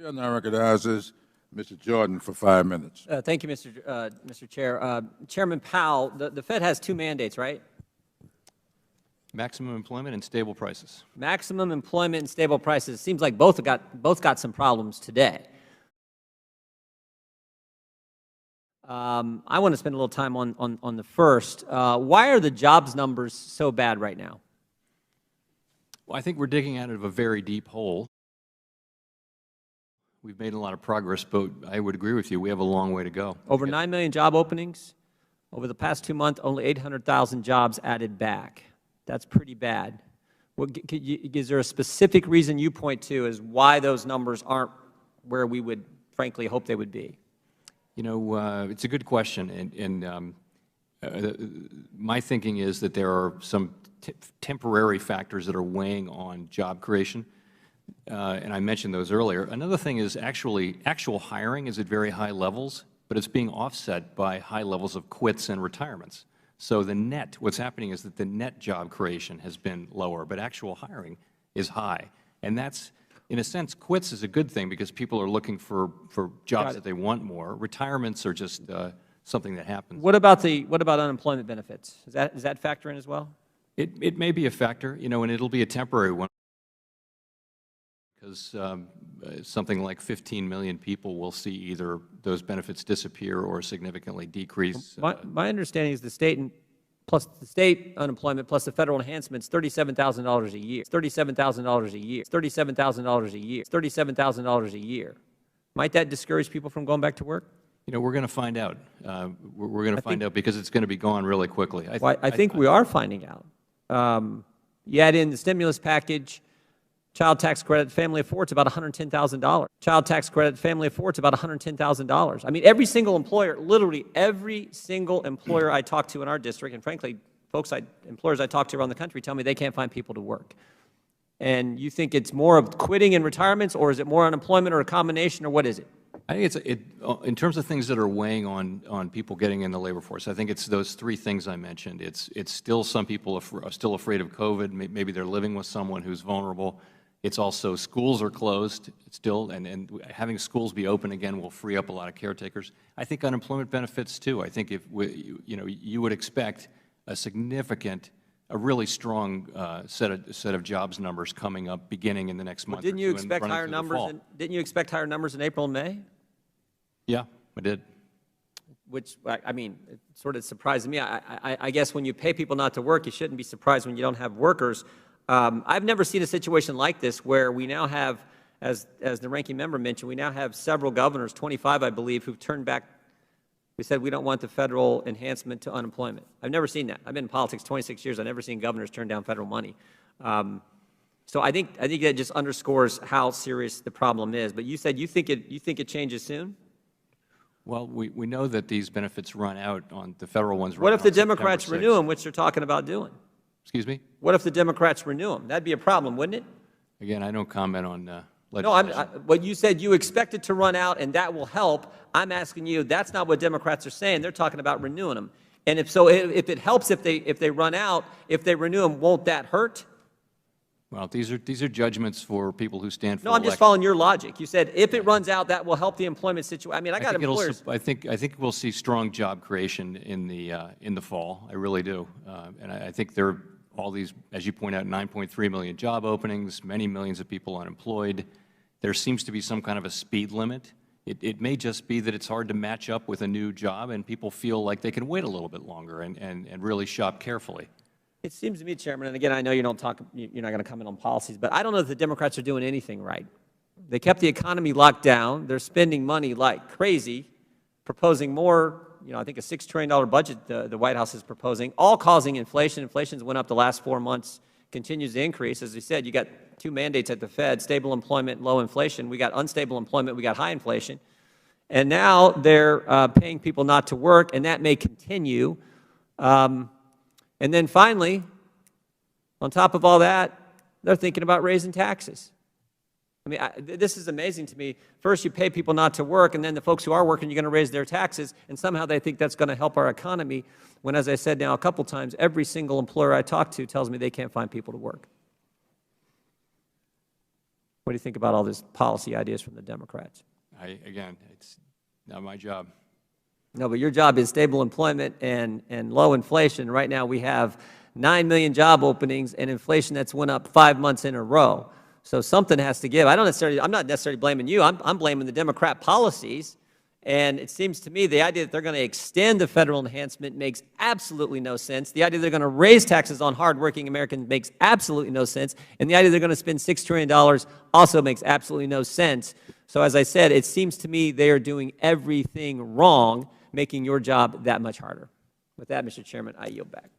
Chair now recognizes Mr. Jordan for 5 minutes. Thank you, Mr. Chair. Chairman Powell, the Fed has two mandates, right? Maximum employment and stable prices. Maximum employment and stable prices. It seems like both got some problems today. I want to spend a little time on the first. Why are the jobs numbers so bad right now? Well, I think we're digging out of a very deep hole. We've made a lot of progress, but I would agree with you. We have a long way to go. Over 9 million job openings. Over the past 2 months, only 800,000 jobs added back. That's pretty bad. Is there a specific reason you point to as why those numbers aren't where we would, frankly, hope they would be? You know, it's a good question, and my thinking is that there are some temporary factors that are weighing on job creation, and I mentioned those earlier. Another thing is actual hiring is at very high levels, but it's being offset by high levels of quits and retirements. So the net, what's happening is that the net job creation has been lower, but actual hiring is high. And that's, in a sense, quits is a good thing because people are looking for jobs that they want more. Retirements are just something that happens. What about unemployment benefits? Does that factor in as well? It may be a factor, you know, and it'll be a temporary one because something like 15 million people will see either those benefits disappear or significantly decrease. My understanding is the state unemployment plus the federal enhancements, $37,000 a year. $37,000 a year. $37,000 a year. $37,000 a year. Might that discourage people from going back to work? You know, we're going to find out. We're going to find out because it's going to be gone really quickly. I think we are finding out. You add in the stimulus package, child tax credit, family of four, it's about $110,000. Child tax credit, family of four, it's about $110,000. I mean, every single employer, literally every single employer I talk to in our district, and frankly, employers I talk to around the country tell me they can't find people to work. And you think it's more of quitting and retirements, or is it more unemployment, or a combination, or what is it? I think in terms of things that are weighing on people getting in the labor force, I think it's those three things I mentioned. It's still some people are still afraid of COVID. Maybe they're living with someone who's vulnerable. It's also schools are closed still, and having schools be open again will free up a lot of caretakers. I think unemployment benefits too. I think if you would expect a significant, a really strong set of jobs numbers coming up beginning in the next month. Didn't you expect higher numbers? Didn't you expect higher numbers in April and May? Yeah, I did. Which, I mean, it sort of surprised me. I guess when you pay people not to work, you shouldn't be surprised when you don't have workers. I've never seen a situation like this where we now have, as the ranking member mentioned, we now have several governors, 25 I believe, who've turned back. We said we don't want the federal enhancement to unemployment. I've never seen that. I've been in politics 26 years. I've never seen governors turn down federal money. So I think that just underscores how serious the problem is. But you said you think it changes soon? Well, we know that these benefits run out on the federal ones. What if the Democrats renew them, which they're talking about doing? Excuse me? What if the Democrats renew them? That'd be a problem, wouldn't it? Again, I don't comment on legislation. No, what you said you expect it to run out and that will help. I'm asking you, that's not what Democrats are saying. They're talking about renewing them. And if it helps if they run out, if they renew them, won't that hurt? Well, these are judgments for people who stand for No, I'm just following your logic. You said if it runs out, that will help the employment situation. I mean, I got employers. I think we'll see strong job creation in the fall. I really do, and I think there are all these, as you point out, 9.3 million job openings, many millions of people unemployed. There seems to be some kind of a speed limit. It may just be that it's hard to match up with a new job, and people feel like they can wait a little bit longer and really shop carefully. It seems to me, Chairman, and again, I know you're not going to comment on policies, but I don't know if the Democrats are doing anything right. They kept the economy locked down. They're spending money like crazy, proposing more, I think a $6 trillion budget the White House is proposing, all causing inflation. Inflation's went up the last 4 months, continues to increase. As we said, you got two mandates at the Fed, stable employment, low inflation. We got unstable employment, we got high inflation. And now they're paying people not to work, and that may continue. And then finally, on top of all that, they're thinking about raising taxes. I mean, this is amazing to me. First, you pay people not to work, and then the folks who are working, you're going to raise their taxes, and somehow they think that's going to help our economy, when, as I said now a couple times, every single employer I talk to tells me they can't find people to work. What do you think about all these policy ideas from the Democrats? Again, it's not my job. No, but your job is stable employment and low inflation. Right now we have 9 million job openings and inflation that's went up 5 months in a row. So something has to give. I'm not necessarily blaming you. I'm blaming the Democrat policies. And it seems to me the idea that they're going to extend the federal enhancement makes absolutely no sense. The idea they're going to raise taxes on hardworking Americans makes absolutely no sense. And the idea they're going to spend $6 trillion also makes absolutely no sense. So as I said, it seems to me they are doing everything wrong, making your job that much harder. With that, Mr. Chairman, I yield back.